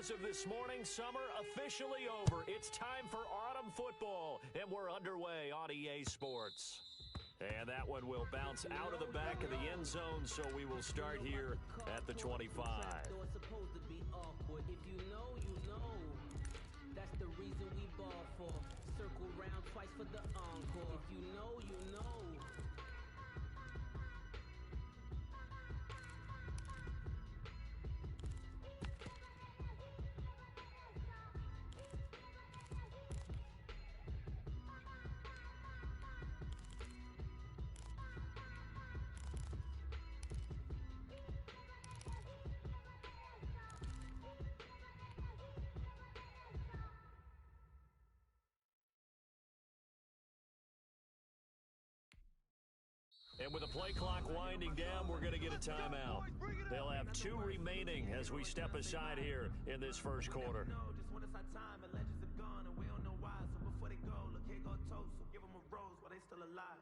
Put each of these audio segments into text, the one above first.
As of this morning, summer officially over. It's time for autumn football, and we're underway on EA Sports. And that one will bounce out of the back of the end zone, so we will start here at the 25. It's supposed to be awkward. If you know, you know. That's the reason we ball for. Circle round twice for the encore. If you know, you know. And with the play clock winding down, we're going to get a timeout. They'll have 2 remaining as we step aside here in this first quarter. Just when it's our time, and legends are gone, and we don't know why. So before they go, look, here go toast. So give them a rose while they still alive.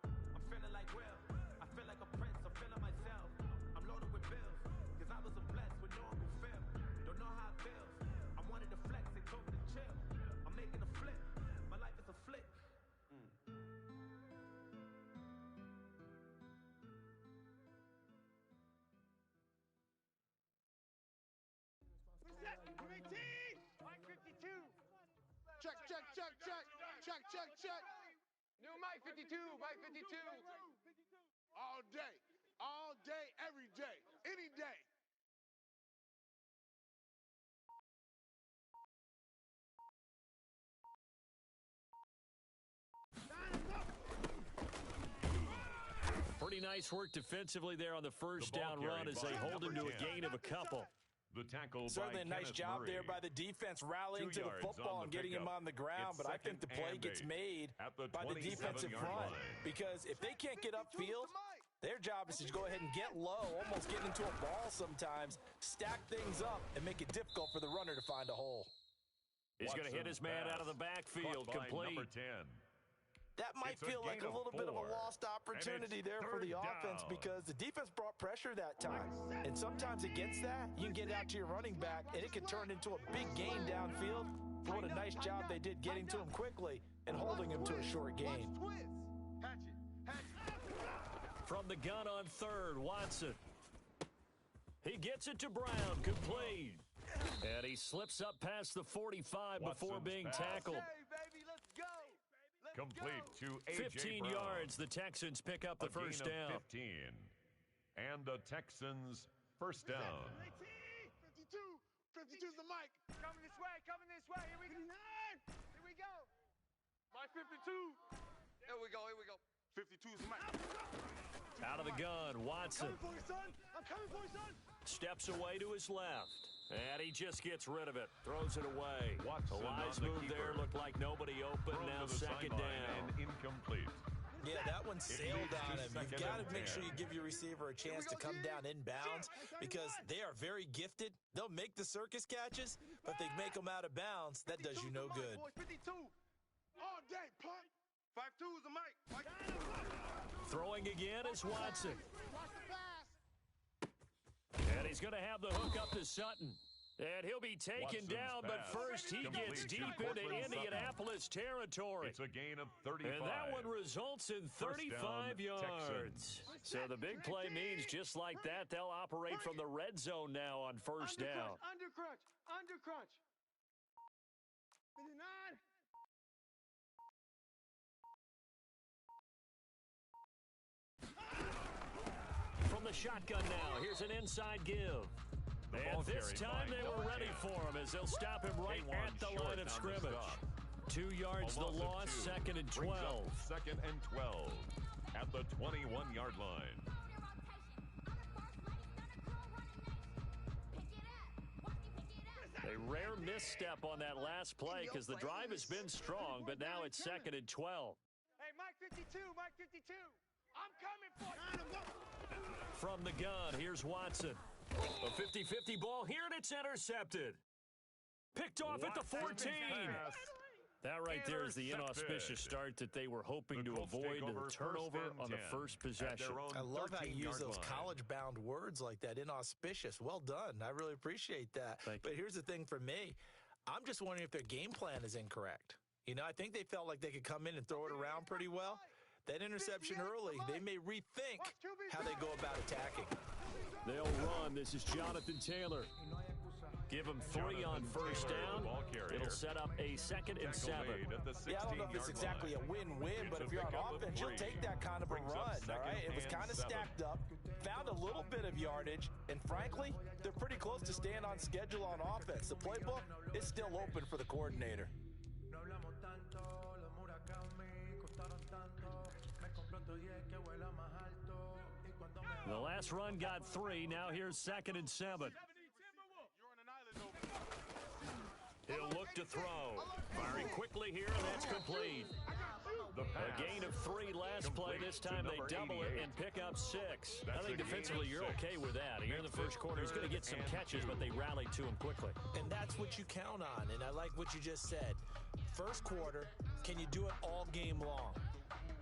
I'm feeling like Will. I feel like a prince. I'm feeling myself. I'm loaded with bills, because I wasn't blessed with no one who feel. Don't know how it feels. I wanted to flex, they told me to chill. I'm making a flip. My life is a flip. Check. New Mike 52, Mike 52. All day, every day, any day. Pretty nice work defensively there on the first down run as they hold him to a gain of a couple. The tackle Certainly a nice job there by the defense rallying to the football and getting him on the ground, but I think the play gets made by the defensive front because if they can't get upfield, their job is to go ahead and get low, almost get into a ball sometimes, stack things up, and make it difficult for the runner to find a hole. He's going to hit his man out of the backfield, complete. Number 10. That might feel like a little bit of a lost opportunity there for the offense because the defense brought pressure that time. And sometimes against that, you can get out to your running back, and it can turn into a big gain downfield. What a nice job they did getting to him quickly and holding him to a short gain. From the gun on third, Watson. He gets it to Brown, complete. And he slips up past the 45 before being tackled. Hey, baby, let's go. Complete to A.J. 15 Brown. yards, the Texans pick up the first down. 15. And the Texans first down. 52's the mic. Coming this way. Here we go. Here we go. Mike 52. Here we go. 52's the mic. Out of the gun, Watson. I'm coming for you, son. Steps away to his left. And he just gets rid of it. Throws it away. Watson A wise on the move keeper. there. Looked like nobody open. Thrown Now to the second sideline down. and incomplete. Yeah, that one sailed leads to on him. You've second got to and make 10. sure you give your receiver a chance to come down inbounds because they are very gifted. They'll make the circus catches, but if they make them out of bounds, that does you no good. 52. All day, punt. 52's the mic. Throwing again is Watson. And he's going to have the hook up to Sutton. And he'll be taken Watson's down, but pass. first he gets Complete to deep into Cortland Indianapolis territory. It's a gain of 35. And that one results in 35 yards. So the big play means just like that, they'll operate from the red zone now on first down. Under crunch. 59. From the shotgun now, here's an inside give. And this time they were ready for him as they'll stop him right at the line of scrimmage. 2 yards the loss, second and 12. Second and 12 at the 21-yard line. A rare misstep on that last play because the drive has been strong, but now it's second and 12. Hey, Mike 52. I'm coming for you. From the gun, here's Watson. A 50-50 ball here, and it's intercepted. Picked off at the 14. That right there is the inauspicious start that they were hoping to avoid, the turnover on the first possession. I love how you use those college-bound words like that, inauspicious. Well done. I really appreciate that. But here's the thing for me. I'm just wondering if their game plan is incorrect. You know, I think they felt like they could come in and throw it around pretty well. That interception early, they may rethink how they go about attacking. They'll run. This is Jonathan Taylor. Give him 3 on first down. It'll set up a 2nd and 7. Yeah, I don't know if it's exactly a win-win, but if you're on offense, you'll take that kind of a run, all right? It was kind of stacked up, found a little bit of yardage, and frankly, they're pretty close to staying on schedule on offense. The playbook is still open for the coordinator. The last run got 3. Now here's 2nd and 7. He'll look to throw. Firing quickly here, and that's complete. A gain of 3 last play. This time they double it and pick up 6. I think defensively you're okay with that. Here in the first quarter, he's going to get some catches, but they rallied to him quickly. And that's what you count on, and I like what you just said. First quarter, can you do it all game long?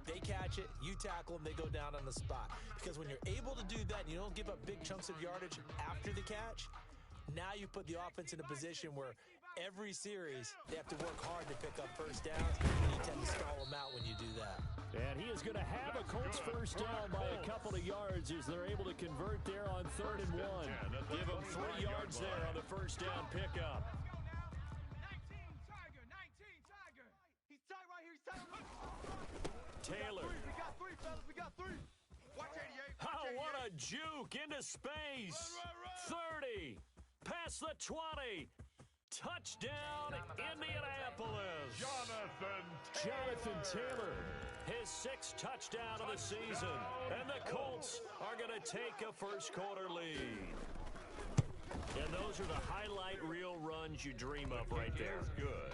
They catch it, you tackle them, they go down on the spot. Because when you're able to do that and you don't give up big chunks of yardage after the catch, now you put the offense in a position where every series they have to work hard to pick up first downs, and you tend to stall them out when you do that. And he is going to have a Colts first down by a couple of yards as they're able to convert there on 3rd and 1. Give him 3 yards there on the first down pickup. 19 Tiger. He's tight right here. He's tight. Taylor. We got 3, fellas. We got 3. Watch 88. Oh, what a juke into space. 30. Past the 20. Touchdown, Indianapolis. Jonathan Taylor. His 6th touchdown of the season. And the Colts are going to take a first quarter lead. And those are the highlight reel runs you dream of right there.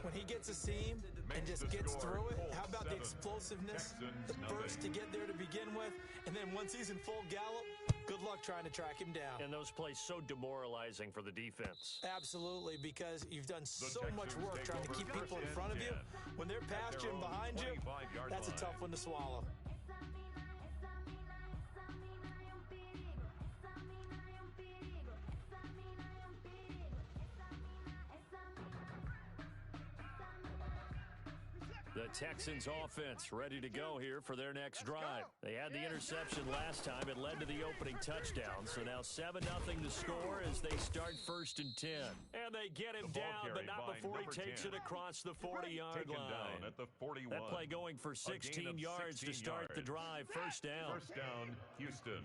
When he gets a seam and just gets through it, how about the explosiveness? The burst to get there to begin with, and then once he's in full gallop, good luck trying to track him down. And those plays so demoralizing for the defense. Absolutely, because you've done so much work trying to keep people in front of you. When they're past you and behind you, that's a tough one to swallow. The Texans offense ready to go here for their next drive. They had the interception last time. It led to the opening touchdown. So now 7-0 to score as they start 1st and 10. And they get him down, but not before he takes it across the 40-yard line. Down at the 41. That play going for 16 yards to start the drive. First down. First down, Houston.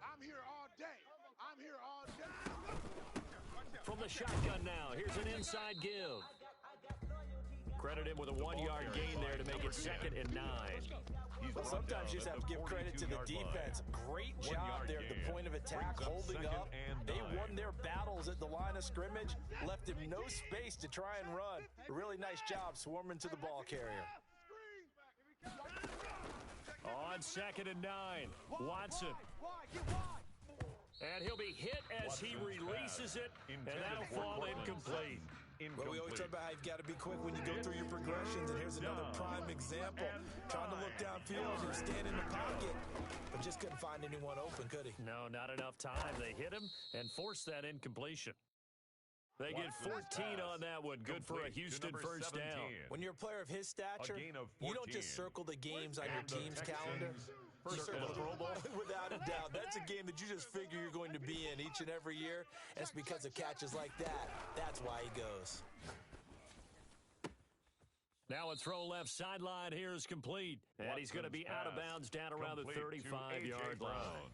I'm here all day. I'm here all day. From the shotgun now, here's an inside give. Credit him with a 1-yard gain there to make it 2nd and 9. Well, sometimes you just have to give credit to the defense. Great job there at the point of attack, holding up. They won their battles at the line of scrimmage, left him no space to try and run. A really nice job swarming to the ball carrier. On 2nd and 9, Watson. And he'll be hit as he releases it, and that'll fall incomplete. Well, we always talk about how you've got to be quick when you go through your progressions, and here's another prime example. Trying to look downfield, he was standing in the pocket, but just couldn't find anyone open, could he? No, not enough time. They hit him and forced that incompletion. They get 14 on that one. Good for a Houston first down. When you're a player of his stature, you don't just circle the games on your team's calendar. Circle the Pro Bowl. Without a doubt. That's a game that you just figure you're going to be in each and every year. And it's because of catches like that. That's why he goes. Now a throw left sideline here is complete. And he's going to be out of bounds down around the 35-yard line.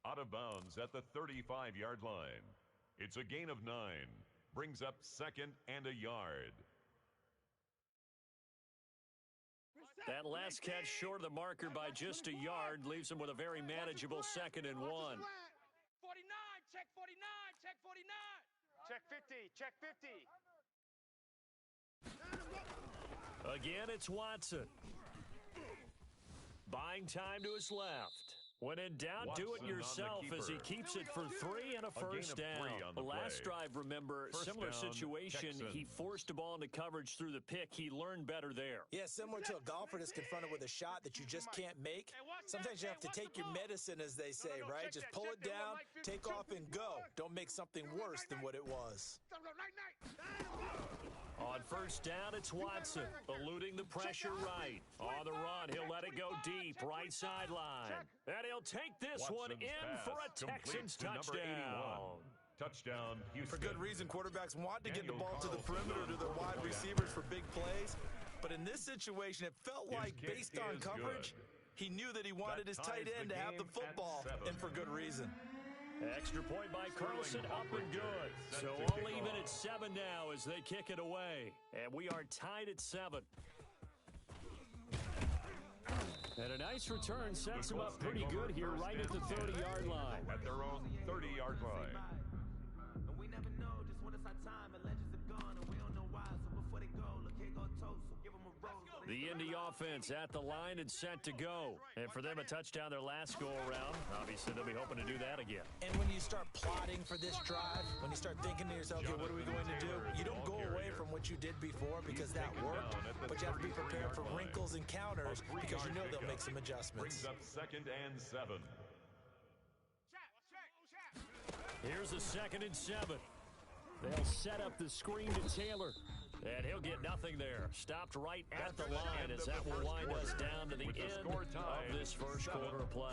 Out of bounds at the 35-yard line. It's a gain of 9. Brings up 2nd and a yard. That last catch short of the marker by just a yard leaves him with a very manageable 2nd and 1. 49, check 49, check 49. Check 50, check 50. Again, it's Watson. Buying time to his left. When in doubt, do it yourself as he keeps it for 3 and a first down. Last drive, remember, similar situation. He forced a ball into coverage through the pick. He learned better there. Yeah, similar to a golfer that's confronted with a shot that you just can't make. Sometimes you have to take your medicine, as they say, right? Just pull it down, take off, and go. Don't make something worse than what it was. On first down, it's Watson, eluding the pressure right. On the run, he'll let it go deep, right sideline. And he'll take this one in for a Texans touchdown. Touchdown, Houston. For good reason, quarterbacks want to get the ball to the perimeter to their wide receivers for big plays. But in this situation, it felt like, based on coverage, he knew that he wanted his tight end to have the football, and for good reason. Extra point by Carlson, up and good. So all even at 7 now as they kick it away. And we are tied at 7. And a nice return sets them up pretty good here right at the 30-yard line. At their own 30-yard line. And we never know just when it's our time, and legends are gone, and we don't know why. So before they go, look, here go Tosa. Give them a rose. The Indy offense at the line and set to go. And for them, a touchdown their last go-around. Obviously, they'll be hoping to do that again. And when you start plotting for this drive, when you start thinking to yourself, okay, what are we going to do? You don't go away from what you did before because that worked, but you have to be prepared for wrinkles and counters because you know they'll make some adjustments. Brings up 2nd and 7. Here's a 2nd and 7. They'll set up the screen to Taylor. And he'll get nothing there. Stopped right at the line as that will wind us down to the end of this first quarter of play.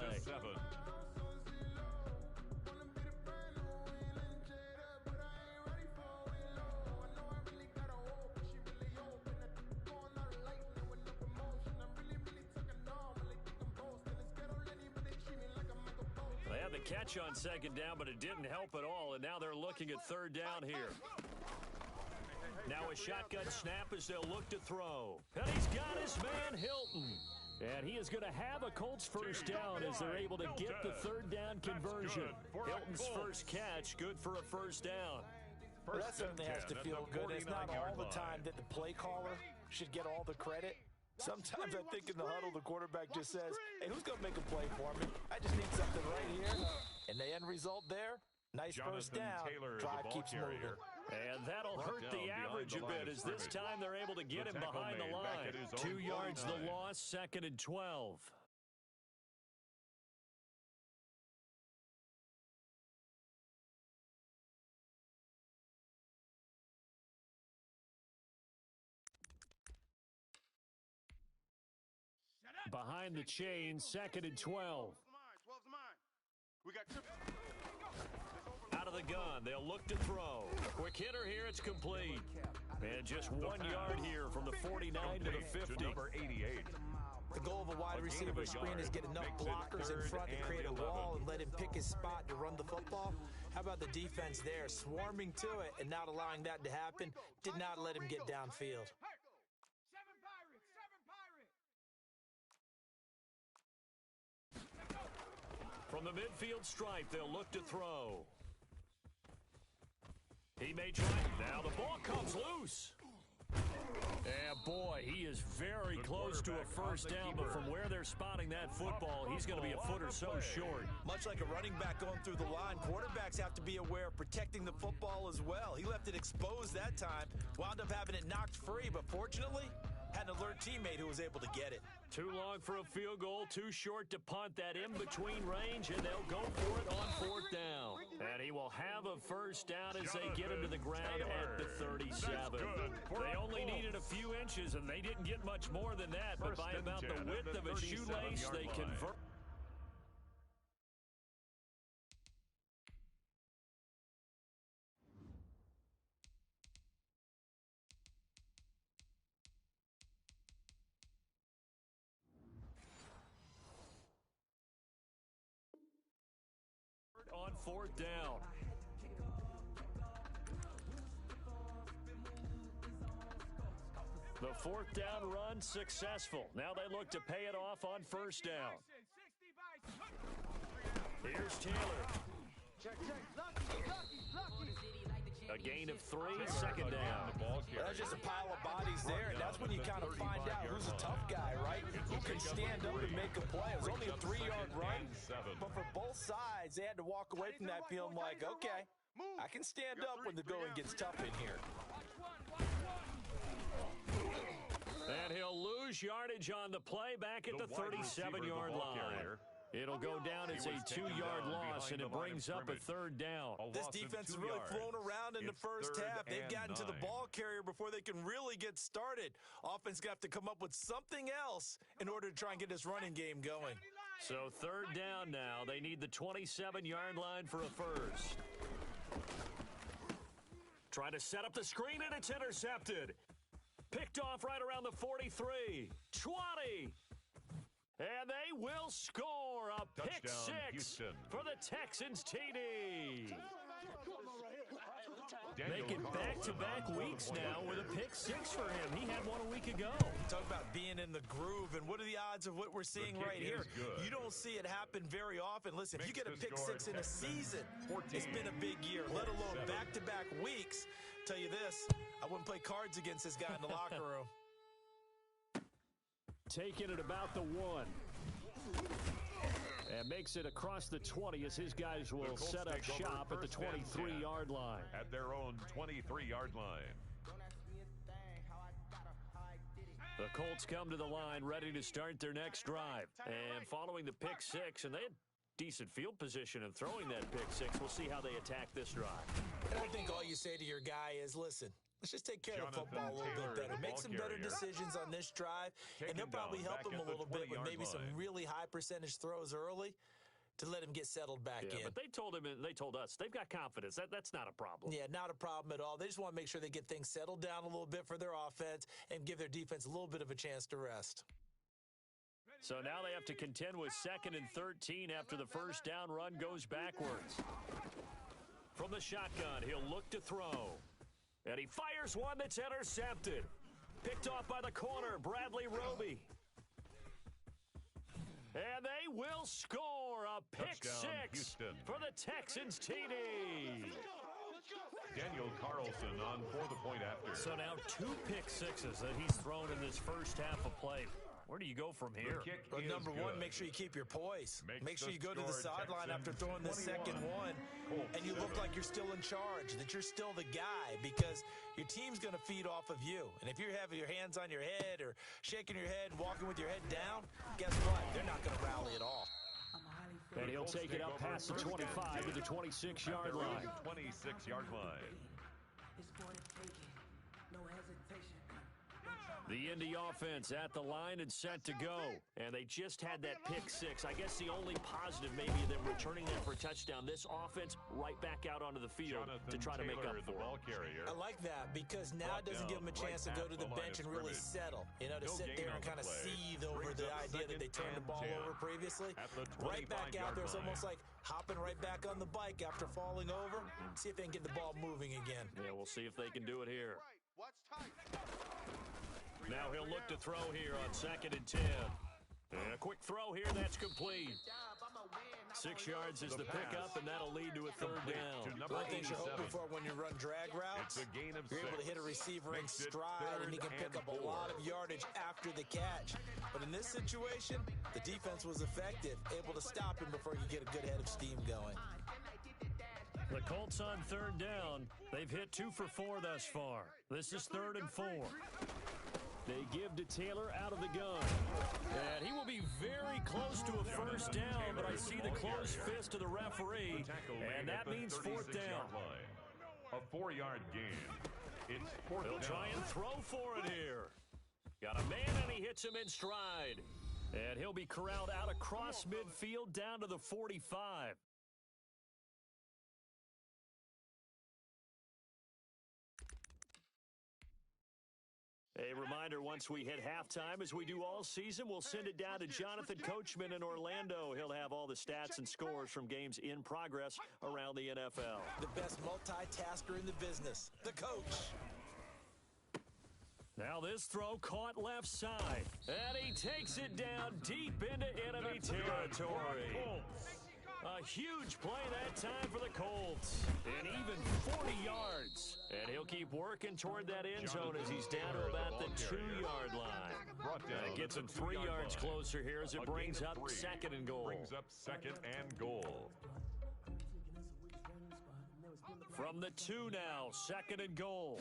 They had the catch on 2nd down, but it didn't help at all. And now they're looking at 3rd down here. Now a shotgun snap as they'll look to throw. And he's got his man, Hilton. And he is going to have a Colts first down as they're able to get the 3rd down conversion. Hilton's first catch, good for a first down. Well, that certainly has to feel good. It's not all the time that the play caller should get all the credit. Sometimes I think in the huddle, the quarterback just says, hey, who's going to make a play for me? I just need something right here. And the end result there, nice first down. Drive keeps moving. And that'll hurt the average a bit as this time they're able to get him behind the line. 2 yards the loss, 2nd and 12. Behind the chain, 2nd and 12. We got out of the gun, they'll look to throw. Quick hitter here, it's complete. And just 1 yard here from the 49 to the 50. Number 88. The goal of a wide receiver screen is get enough blockers in front to create a wall and let him pick his spot to run the football. How about the defense there, swarming to it and not allowing that to happen? Did not let him get downfield. From the midfield stripe, they'll look to throw. He may try. Now the ball comes loose. And boy, he is very close to a first down, but from where they're spotting that football, he's going to be a foot or so short. Much like a running back going through the line, quarterbacks have to be aware of protecting the football as well. He left it exposed that time, wound up having it knocked free, but fortunately, had an alert teammate who was able to get it. Too long for a field goal, too short to punt that in-between range, and they'll go for it on 4th down. And he will have a first down as they get him to the ground at the 37. They only needed a few inches, and they didn't get much more than that, but by about the width of a shoelace, they convert. On 4th down. The 4th down run successful. Now they look to pay it off on 1st down. Here's Taylor. A gain of 3, 2nd down. Well, there's just a pile of bodies there, and that's when you kind of find out who's a tough guy, right? Who can stand up and make a play. It was only a 3-yard run, But for both sides, they had to walk away from that feeling like, okay, I can stand up when the going gets tough in here. And he'll lose yardage on the play back at the 37-yard line. It'll go down as a 2-yard loss, and it brings up a third down. This defense has really flown around in the first half. They've gotten to the ball carrier before they can really get started. Offense got to come up with something else in order to try and get this running game going. So third down now. They need the 27-yard line for a first. Try to set up the screen, and it's intercepted. Picked off right around the 43. 20. And they will score a pick six for the Texans TD. Making back-to-back weeks now with a pick six for him. He had one a week ago. Talk about being in the groove, and what are the odds of what we're seeing right here? You don't see it happen very often. Listen, if you get a pick six in a season, it's been a big year, let alone back-to-back weeks. Tell you this, I wouldn't play cards against this guy in the locker room. Taking it about the 1. And makes it across the 20 as his guys will set up shop at the 23-yard line. At their own 23-yard line. The Colts come to the line ready to start their next drive. And following the pick six, and they had decent field position in throwing that pick six. We'll see how they attack this drive. And I think all you say to your guy is, listen, let's just take care of the football a little bit better. Make some better decisions on this drive, and they'll probably help him a little bit with maybe some really high percentage throws early to let him get settled back in. But they told him, and they told us, they've got confidence. That's not a problem. Yeah, not a problem at all. They just want to make sure they get things settled down a little bit for their offense and give their defense a little bit of a chance to rest. So now they have to contend with 2nd and 13 after the first down run goes backwards. From the shotgun, he'll look to throw. And he fires one that's intercepted. Picked off by the corner, Bradley Roby. And they will score a pick six for the Texans TD. Daniel Carlson on for the point after. So now 2 pick sixes that he's thrown in this first half of play. Where do you go from here? Well, number one, make sure you keep your poise. Make sure you go to the sideline after throwing the second one, and you look like you're still in charge, that you're still the guy, because your team's going to feed off of you. And if you're having your hands on your head or shaking your head and walking with your head down, guess what? They're not going to rally at all. And he'll take it up past the 25 to the 26-yard line. 26-yard line. The Indy offense at the line and set to go. And they just had that pick six. I guess the only positive maybe them returning that for a touchdown. This offense right back out onto the field to try to make up for it. I like that because now it doesn't give them a chance to go to the bench and really settle. You know, to sit there and kind of seethe over the idea that they turned the ball over previously. Right back out there. It's almost like hopping right back on the bike after falling over. See if they can get the ball moving again. Yeah, we'll see if they can do it here. Now he'll look to throw here on 2nd and 10. And a quick throw here, that's complete. 6 yards is the pickup, and that'll lead to a third down. One thing you're hoping for when you run drag routes, you're able to hit a receiver in stride, and he can pick up a lot of yardage after the catch. But in this situation, the defense was effective, able to stop him before he could get a good head of steam going. The Colts on third down. They've hit 2 for 4 thus far. This is 3rd and 4. They give to Taylor out of the gun. And he will be very close to a first down, but I see the closed fist of the referee, and that means 4th down. A 4-yard gain. It's 4th down. He'll try and throw for it here. Got a man, and he hits him in stride. And he'll be corralled out across midfield down to the 45. A reminder, once we hit halftime, as we do all season, we'll send it down to Jonathan Coachman in Orlando. He'll have all the stats and scores from games in progress around the NFL. The best multitasker in the business, the coach. Now this throw caught left side, and he takes it down deep into enemy territory. A huge play that time for the Colts. And even 40 yards. And he'll keep working toward that end zone as he's down to about the 2-yard line. That gets him 3 yards closer here as it brings up 2nd and goal. Brings up 2nd and goal. From the 2 now, 2nd and goal.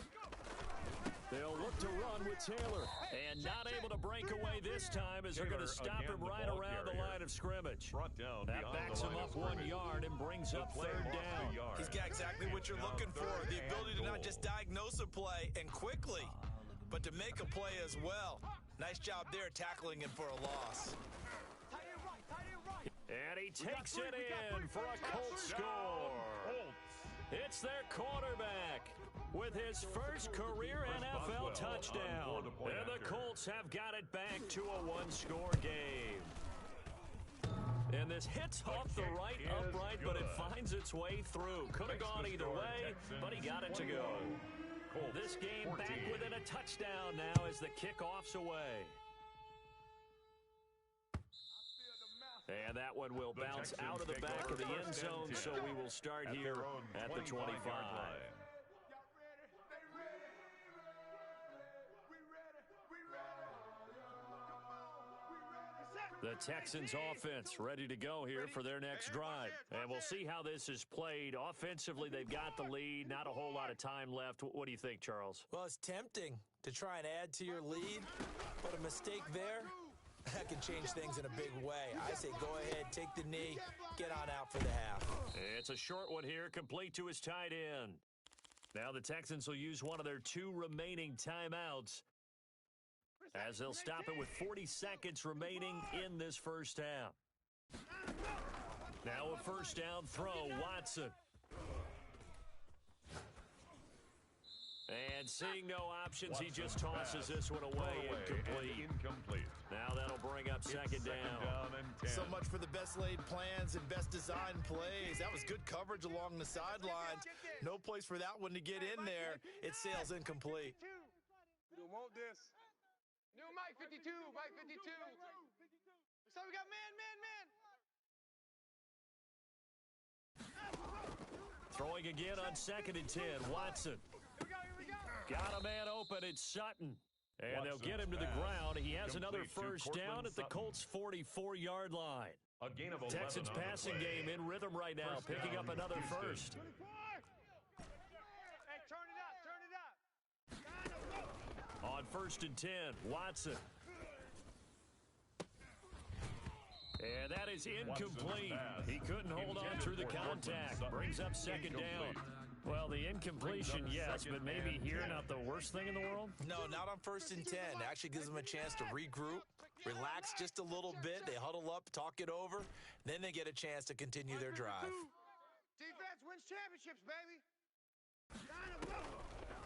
They'll look to run with Taylor. And not able to break away this time as they're going to stop him right around the line of scrimmage. That backs him up 1 yard and brings up 3rd down. He's got exactly what you're looking for. The ability to not just diagnose a play and quickly, but to make a play as well. Nice job there tackling him for a loss. And he takes it in for a Colts score. It's their quarterback with his first career NFL touchdown. And the Colts have got it back to a 1-score game. And this hits off the right upright, but it finds its way through. Could have gone either way, but he got it to go. This game back within a touchdown now as the kickoff's away. And that one will bounce out of the back of the end zone, so we will start here at the 25. The Texans offense ready to go here for their next drive. And we'll see how this is played. Offensively, they've got the lead. Not a whole lot of time left. What do you think, Charles? Well, it's tempting to try and add to your lead, but a mistake there, that can change things in a big way. I say go ahead, take the knee, get on out for the half. It's a short one here, complete to his tight end. Now the Texans will use one of their 2 remaining timeouts as they'll stop it with 40 seconds remaining in this first half. Now a first down throw, Watson. And seeing no options, he just tosses this one away. Incomplete. Now that'll bring up second down. So much for the best laid plans and best designed plays. That was good coverage along the sidelines. No place for that one to get in there. It sails incomplete. We don't want this. New Mike 52, Mike 52. So we got man. Throwing again on 2nd and 10, Watson. Here we go. Got a man open, it's Sutton. And they'll get him to the ground. He has another first down at the Colts' 44-yard line. A gain of 11 Texans passing game in rhythm right now, picking up another first. Hey, turn it up. On 1st and 10, Watson. And that is incomplete. He couldn't hold on through the contact. Brings up second down. Well, the incompletion, yes, but maybe here not the worst thing in the world? No, not on 1st and 10. Actually gives them a chance to regroup, relax just a little bit. They huddle up, talk it over, then they get a chance to continue their drive. Defense wins championships, baby.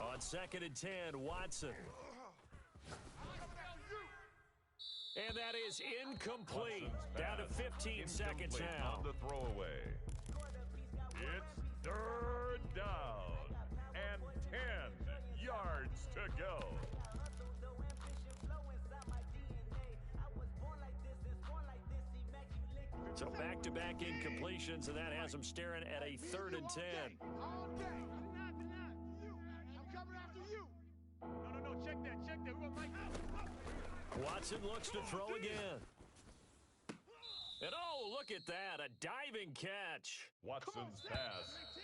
On 2nd and 10, Watson. And that is incomplete. Down to 15 seconds now. On the throwaway. It's 3rd down and 10 yards to go. So back-to-back incompletions, and that has them staring at a 3rd and 10. All day. I'm coming after you. No. Check that. We want Mike. Watson looks to throw again. And oh, look at that, a diving catch. Watson's pass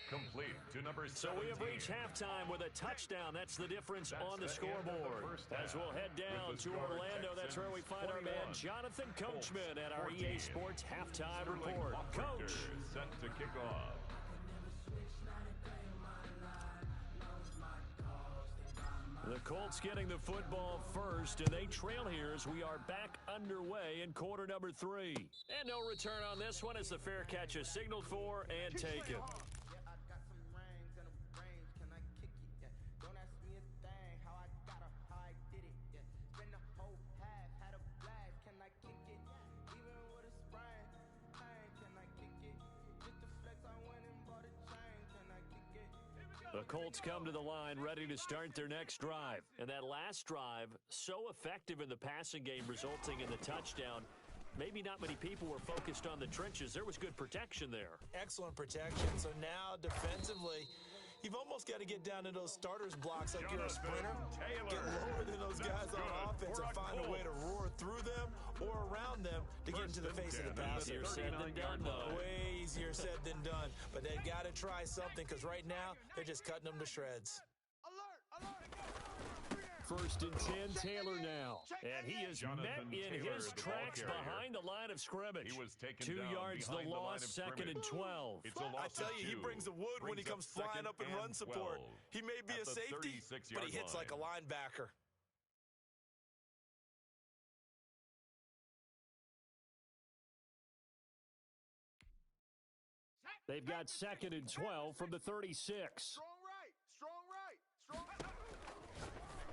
complete to number 17. So we have reached halftime with a touchdown. That's the difference on the scoreboard. As we'll head down to Orlando, that's where we find our man Jonathan Coachman at our EA Sports Halftime Report. Coach. Set to kick off. The Colts getting the football first, and they trail here as we are back underway in quarter number 3. And no return on this one as the fair catch is signaled for and taken. The Colts come to the line ready to start their next drive. And that last drive, so effective in the passing game, resulting in the touchdown. maybe not many people were focused on the trenches. There was good protection there. Excellent protection. So now defensively, you've almost got to get down to those starters blocks like you're a sprinter. Get lower than those guys on offense and find a way to roar through them or around them to get into the face of the passer. Easier said than done, though. Way easier said than done. But they've got to try something because right now they're just cutting them to shreds. First and 10, Taylor now. And he is met in his tracks behind the line of scrimmage. He was taken 2 down yards the behind the loss, line of second and 12. It's a loss I tell you, he brings the wood when he comes flying up in run support. He may be a safety, but he hits like a linebacker. They've got second and 12 from the 36. Strong right.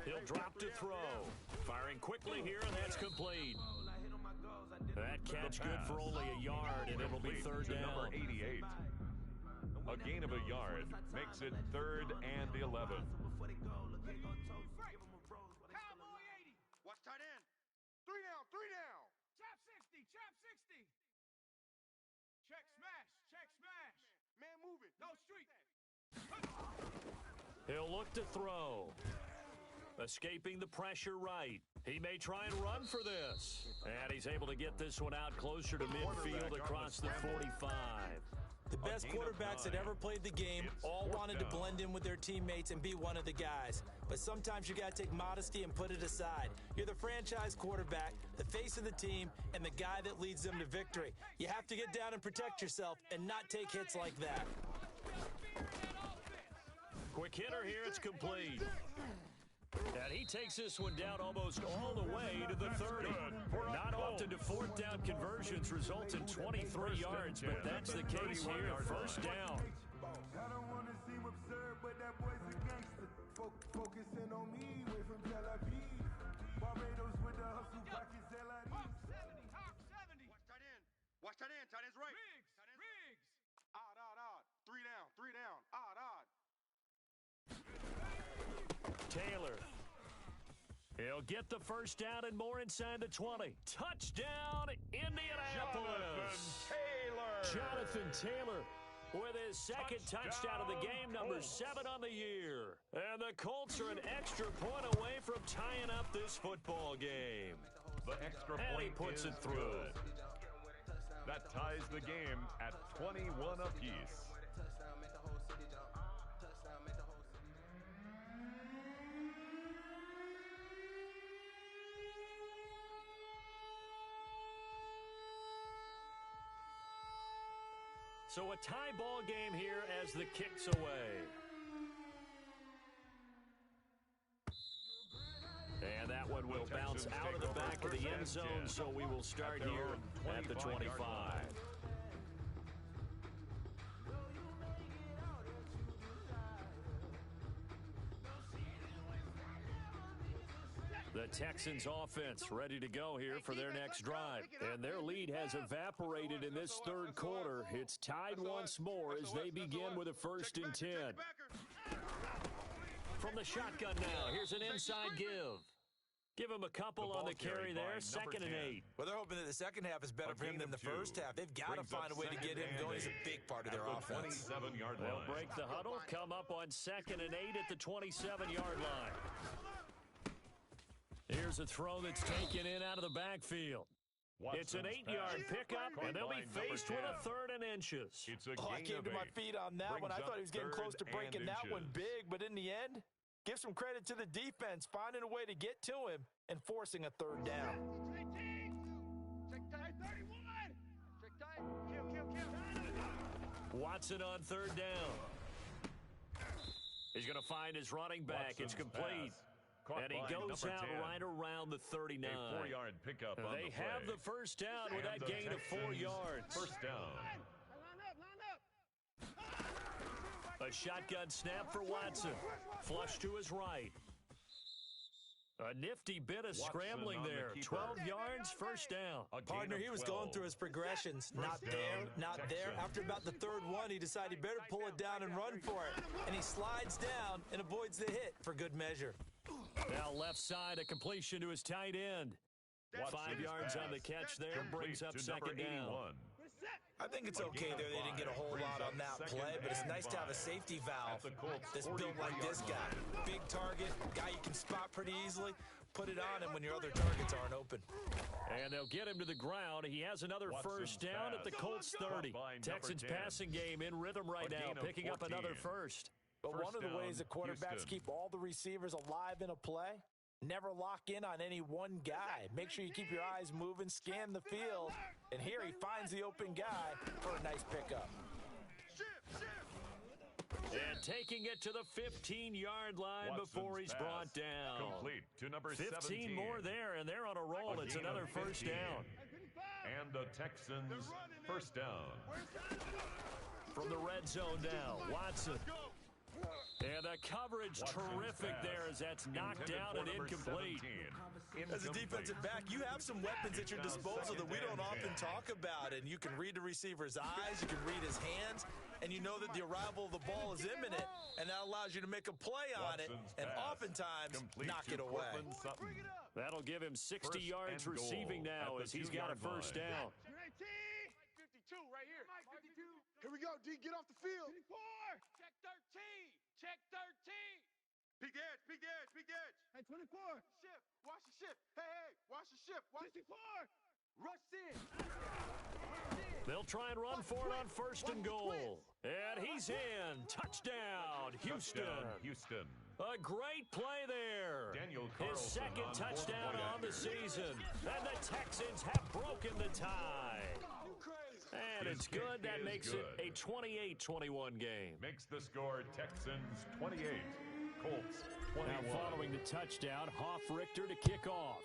He'll drop to throw. Firing quickly here, and that's complete. That catch good for only a yard, and it'll be third down. Number 88. A gain of a yard makes it 3rd and 11. Cowboy 80. Watch tight end. 3 down. Chop 60. Check smash. Man moving. No street. He'll look to throw. Escaping the pressure right. He may try and run for this. And he's able to get this one out closer to midfield across the 45. The best quarterbacks that ever played the game all wanted to blend in with their teammates and be one of the guys. But sometimes you got to take modesty and put it aside. You're the franchise quarterback, the face of the team, and the guy that leads them to victory. You have to get down and protect yourself and not take hits like that. Quick hitter here, it's complete. And he takes this one down almost all the way to the 30. Not often do fourth down conversions result in 23 yards, but that's the case here. First down. I don't want to seem absurd, but that boy's a gangster. Focusing on me, way from Tel Aviv. Barbados with the hustle, pockets LID. Top 70. Watch tight end. Tight end's right. Riggs. Odd. 3 down. Odd. Taylor. He'll get the first down and more inside the 20. Touchdown, Indianapolis. Jonathan Taylor with his second touchdown of the game, number 7 on the year. And the Colts are an extra point away from tying up this football game. The extra And he point puts it is through. good. That ties the game at 21 apiece. So a tie ball game here as the kick's away. And that one will bounce out of the back of the end zone, so we will start here at the 25. The Texans offense ready to go here for their next drive. And their lead has evaporated in this third quarter. It's tied once more as they begin with a 1st and 10. From the shotgun now, here's an inside give. Give him a couple on the carry there, 2nd and 8. Well, they're hoping that the second half is better for him than the first half. They've got to find a way to get him going. He's a big part of their offense. They'll break the huddle, come up on 2nd and 8 at the 27-yard line. Here's a throw that's taken in out of the backfield. It's an 8-yard pickup, and they'll be faced with a 3rd and inches. I came to my feet on that one. I thought he was getting close to breaking that one big, but in the end, give some credit to the defense, finding a way to get to him and forcing a 3rd down. Check tight, 31. Check tight. Kill. Watson on 3rd down. He's going to find his running back. It's complete. And he goes out right around the 39. A 4-yard pickup on They have the first down with that gain of 4 yards. First down. A shotgun snap for Watson. Flush to his right. A nifty bit of scrambling there. 12 yards, first down. Partner, he was going through his progressions. Not there. After about the 3rd one, he decided he better pull it down and run for it. And he slides down and avoids the hit for good measure. Now left side, a completion to his tight end. 5 yards on the catch there, brings up second down. I think it's okay there. They didn't get a whole lot on that play, but it's nice to have a safety valve that's built like this guy. Big target, guy you can spot pretty easily. Put it on him when your other targets aren't open. And they'll get him to the ground. He has another first down at the Colts 30. Texans passing game in rhythm right now, picking up another first. But one of the ways that quarterbacks keep all the receivers alive in a play, never lock in on any one guy. Make sure you keep your eyes moving, scan the field. And here he finds the open guy for a nice pickup. And taking it to the 15-yard line before he's brought down. Complete to number 15 more there, and they're on a roll. It's another first down. And the Texans first down. From the red zone now, Watson. And the coverage terrific there as that's knocked down and incomplete. As a defensive back, you have some weapons at your disposal that we don't often talk about. And you can read the receiver's eyes, you can read his hands, and you know that the arrival of the ball is imminent, and that allows you to make a play on it and oftentimes knock it away. That'll give him 60 yards receiving now as he's got a first down. 52 right here. 52. Here we go, D. Get off the field. 24. Check 13. Check 13. Big edge, big edge, big edge. Hey, 24. Shift. Watch the shift. Hey, watch the shift. Watch 54. Rush in. They'll try and run for it on first and goal. And he's in. Touchdown, Houston. Houston. A great play there. His second touchdown on the season. And the Texans have broken the tie. And it's good. That makes it a 28-21 game. Makes the score Texans 28, Colts 21. Now following the touchdown, Hoff-Richter to kick off.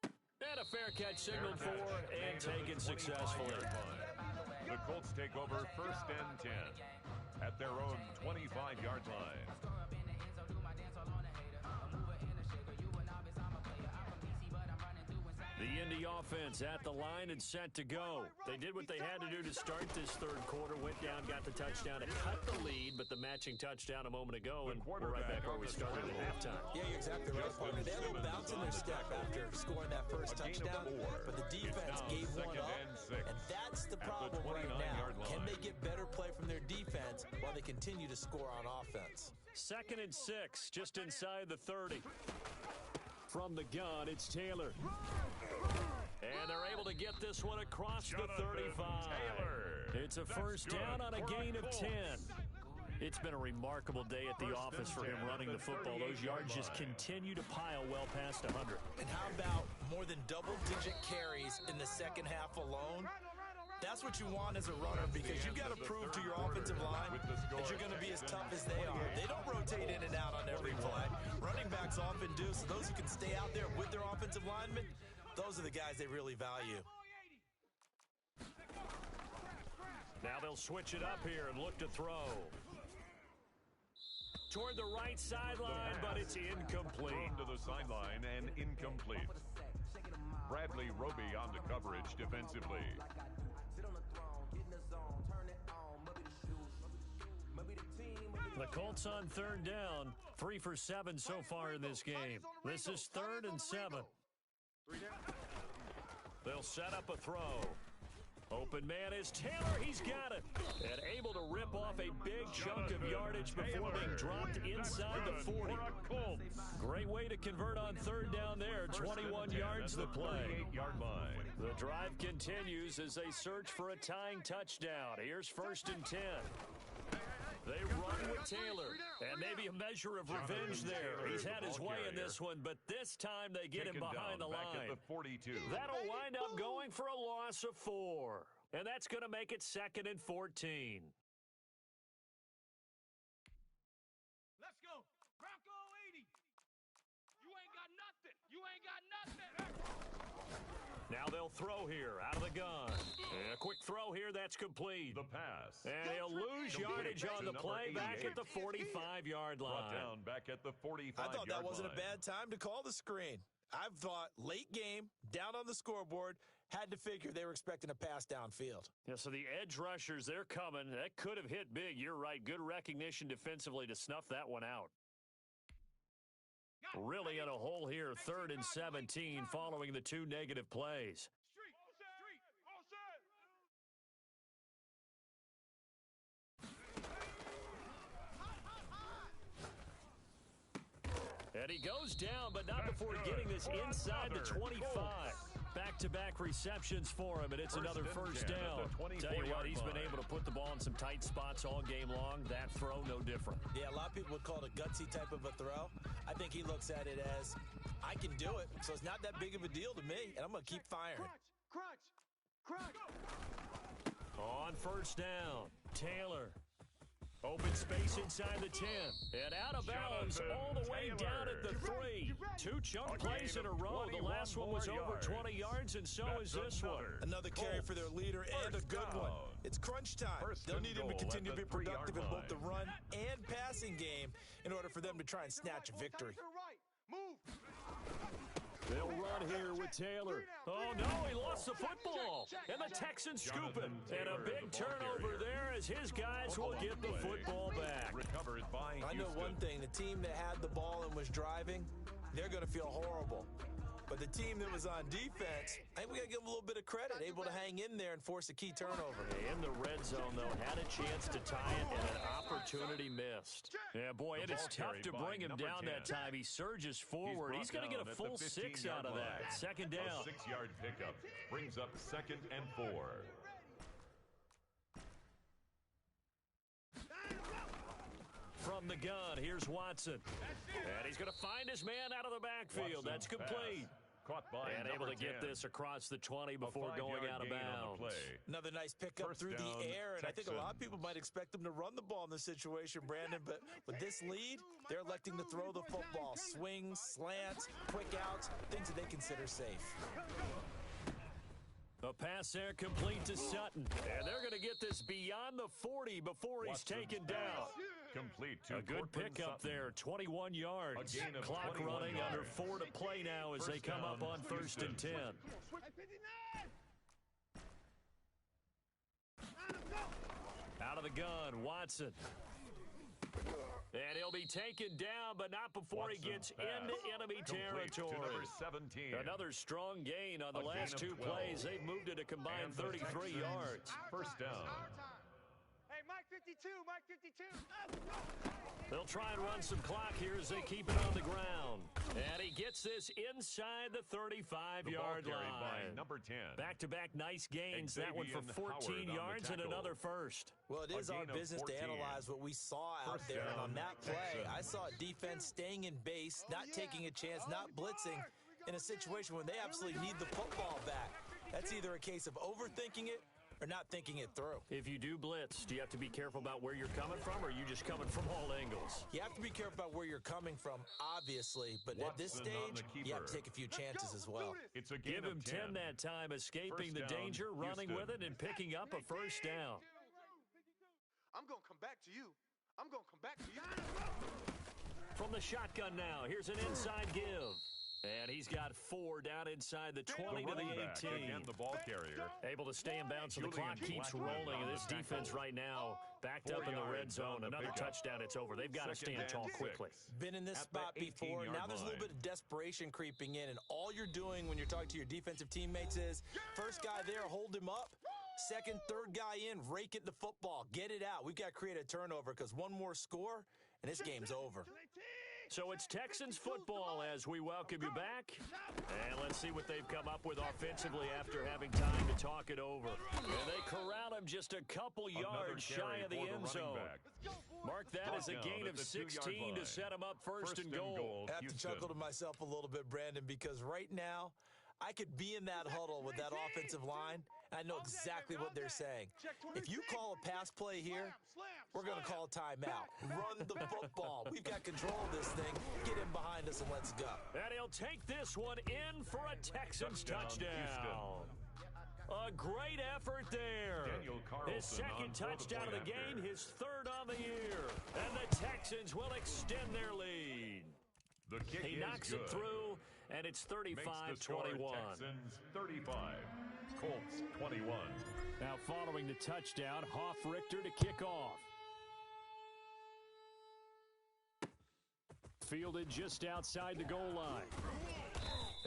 And a fair catch signaled for and taken successfully. The Colts take over first and 10 at their own 25-yard line. The Indy offense at the line and set to go. They did what they had to do to start this third quarter, went down, got the touchdown to cut the lead, but the matching touchdown a moment ago, and we're right back where we started at halftime. Yeah, you're exactly right, partner. They had a little bounce in their step after scoring that first touchdown, but the defense gave one up, and that's the problem right now. Can they get better play from their defense while they continue to score on offense? 2nd and 6, just inside the 30. From the gun, it's Taylor. And they're able to get this one across the 35. It's a first down on a gain of 10. It's been a remarkable day at the office for him running the football. Those yards just continue to pile well past 100. And how about more than double-digit carries in the second half alone? That's what you want as a runner, because you've got to prove to your offensive line that you're going to be as tough as they are. They don't rotate in and out on every play. Running backs often do, so those who can stay out there with their offensive linemen, those are the guys they really value. Now they'll switch it up here and look to throw. Toward the right sideline, but it's incomplete. Thrown to the sideline and incomplete. Bradley Roby on the coverage defensively. The Colts on third down, 3 for 7 so far in this game. This is 3rd and 7. They'll set up a throw. Open man is Taylor. He's got it. And able to rip off a big chunk of yardage before being dropped inside the 40. Great way to convert on third down there. 21 yards the play. 38-yard line. The drive continues as they search for a tying touchdown. Here's 1st and 10. They run with Taylor, and maybe a measure of revenge there. He's had his way in this one, but this time they get him behind the line. That'll wind up going for a loss of 4, and that's going to make it 2nd and 14. Let's go. Bronco 80. You ain't got nothing. You ain't got nothing. Now they'll throw here out of the gun. And a quick throw here, that's complete. The pass. And he'll lose yardage on the play back at the 45-yard line. Brought down back at the 45-yard line. I thought that wasn't a bad time to call the screen. I've thought late game, down on the scoreboard, had to figure they were expecting a pass downfield. Yeah, so the edge rushers, they're coming. That could have hit big. You're right. Good recognition defensively to snuff that one out. Really in a hole here, 3rd and 17 following the 2 negative plays. And he goes down, but not before getting this inside the 25. Back-to-back receptions for him, and it's another first down. Tell you what, he's been able to put the ball in some tight spots all game long. That throw, no different. Yeah, a lot of people would call it a gutsy type of a throw. I think he looks at it as, I can do it, so it's not that big of a deal to me, and I'm going to keep firing. Crunch. On first down, Taylor. Open space inside the 10. And out of bounds all the way down at the 3. 2 chunk plays in a row. The last one was over 20 yards, and so is this one. Another carry for their leader and a good one. It's crunch time. They'll need him to continue to be productive in both the run and passing game in order for them to try and snatch a victory. Move. They'll run here with Taylor. Oh, no, he lost the football. And the Texans scoop it. And a big turnover there as his guys will get the football back. I know one thing. The team that had the ball and was driving, they're going to feel horrible. But the team that was on defense, I think we got to give them a little bit of credit, able to hang in there and force a key turnover. In the red zone, though, had a chance to tie it, and an opportunity missed. Yeah, boy, it is tough to bring him down that time. He surges forward. He's going to get a full 6 out of that. Second down. A 6-yard pickup brings up 2nd and 4. From the gun, here's Watson. And he's going to find his man out of the backfield. That's complete. Caught by and able to get this across the 20 before going out of bounds. Another nice pickup through the air, and I think a lot of people might expect them to run the ball in this situation, Brandon, but with this lead, they're electing to throw the football. Swings, slants, quick outs, things that they consider safe. A pass there complete to Sutton. And they're going to get this beyond the 40 before he's taken down. Complete to a good pickup there, 21 yards. Clock running under 4 to play now as they come up on 1st and 10. Out of the gun, Watson. And he'll be taken down, but not before he gets into enemy territory. Another strong gain on the last 2 plays. They've moved it a combined 33 yards. First down. Hey, Mike 52, Mike 52. They'll try and run some clock here as they keep it on the ground. And he gets this inside the 35-yard line. By number 10. Back-to-back nice gains. That one for 14 yards and another first. Well, it is our business to analyze what we saw out there. And on that play, I saw a defense staying in base, not taking a chance, not blitzing in a situation when they absolutely need the football back. That's either a case of overthinking it or not thinking it through. If you do blitz, do you have to be careful about where you're coming from, or are you just coming from all angles? You have to be careful about where you're coming from, obviously, but at this stage, you have to take a few chances as well. It's a Give him 10 that time, escaping the danger, running with it, and picking up a first down. I'm going to come back to you. I'm going to come back to you. From the shotgun now, here's an inside give. And he's got 4 down inside the 20 to the 18. Again, the ball carrier. Able to stay in bounds, and the clock keeps rolling. And this defense right now backed up in the red zone. Another touchdown, it's over. They've got to stand tall quickly. Been in this spot before. Now there's a little bit of desperation creeping in. And all you're doing when you're talking to your defensive teammates is, first guy there, hold him up. Second, third guy in, rake at the football. Get it out. We've got to create a turnover because one more score, and this game's over. So it's Texans football as we welcome you back. And let's see what they've come up with offensively after having time to talk it over. And they corral him just a couple yards shy of the end zone. Mark that as a gain of 16 to set him up first and goal. I have to chuckle to myself a little bit, Brandon, because right now, I could be in that huddle with that offensive line, and I know exactly what they're saying. If you call a pass play here, we're going to call a timeout. Run the football. We've got control of this thing. Get in behind us and let's go. And he'll take this one in for a Texans touchdown. A great effort there. His second touchdown of the game, his third on the year. And the Texans will extend their lead. The kick he knocks it through, and it's 35-21. Texans 35, Colts 21. Now following the touchdown, Hoff-Richter to kick off. fielded just outside the goal line.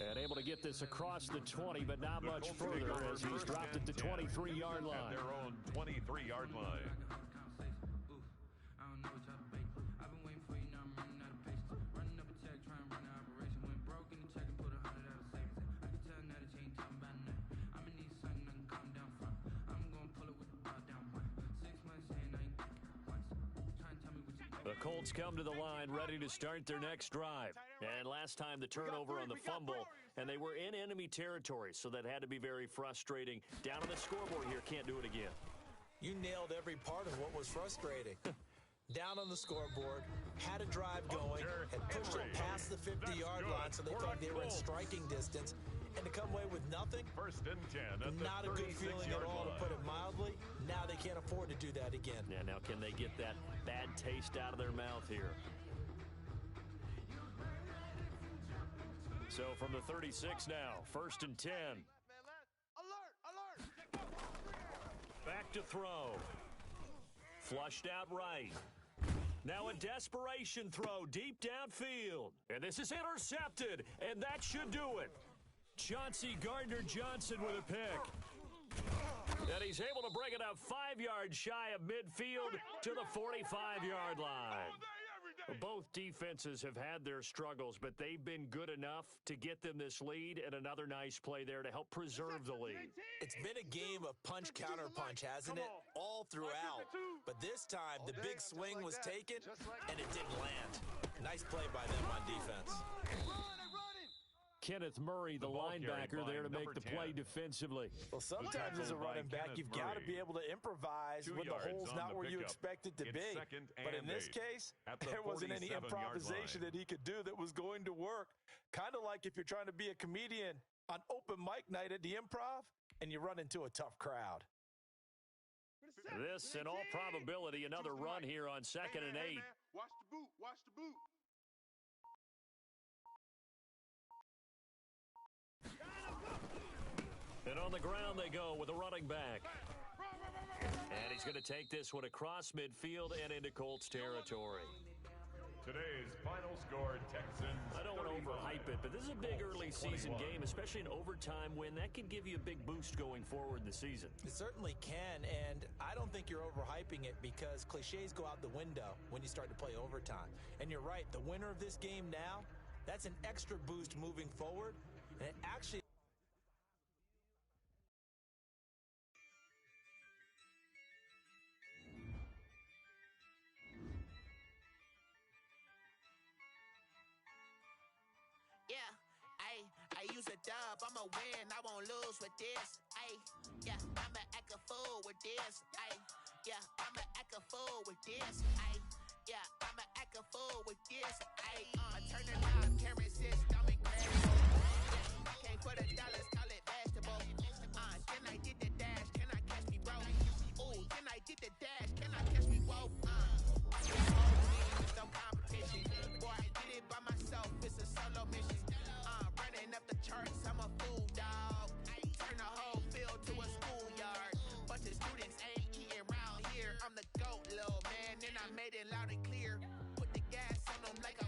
And able to get this across the 20, but not much further as he's dropped it to 23-yard line. At their own 23-yard line. The Colts come to the line ready to start their next drive. And last time the turnover on the fumble, and they were in enemy territory, so that had to be very frustrating. Down on the scoreboard here, can't do it again. You nailed every part of what was frustrating. Down on the scoreboard, had a drive going, had pushed them past the 50-yard line so they thought they were in striking distance, and to come away with nothing, First and 10 at not a good feeling at all, to put it mildly. Now they can't afford to do that again. Yeah, now can they get that bad taste out of their mouth here? So from the 36 now, first and 10. Back to throw. Flushed out right. Now a desperation throw deep downfield. And this is intercepted, and that should do it. Chauncey Gardner-Johnson with a pick. And he's able to bring it up 5 yards shy of midfield to the 45-yard line. Both defenses have had their struggles, but they've been good enough to get them this lead, and another nice play there to help preserve the lead. It's been a game of punch-counter-punch, hasn't it? All throughout. But this time, the big swing was taken, and it didn't land. Nice play by them on defense. Kenneth Murray, the linebacker, there to make the play defensively. Well, sometimes as a running back, you've got to be able to improvise when the hole's not where you expect it to be. But in this case, there wasn't any improvisation that he could do that was going to work. Kind of like if you're trying to be a comedian on open mic night at the Improv and you run into a tough crowd. This, in all probability, another run here on 2nd and 8. Watch the boot. Watch the boot. And on the ground they go with a running back. And he's going to take this one across midfield and into Colts territory. Today's final score, Texans. I don't want to overhype it, but this is a big early season game, especially an overtime win. That can give you a big boost going forward in the season. It certainly can, and I don't think you're overhyping it because cliches go out the window when you start to play overtime. And you're right, the winner of this game now, that's an extra boost moving forward, and it actually... I use a dub, I'ma win, I won't lose with this. Yeah, I'ma act a fool with this. Yeah, I'ma act a fool with this. Yeah, I'ma act a fool with this. Turn the knob, camera assist, I'm incredible. Came for the dollars, call it vegetable. Then I did the dash, can I catch me, bro? Ooh, then I did the dash, can I catch me, whoa? No competition, boy, I did it by myself, it's a solo mission. Running up the charts, I'm a fool, dog. Turn the whole field to a schoolyard. Bunch of students ain't eating round here. I'm the GOAT, little man, and I made it loud and clear. Put the gas on them like a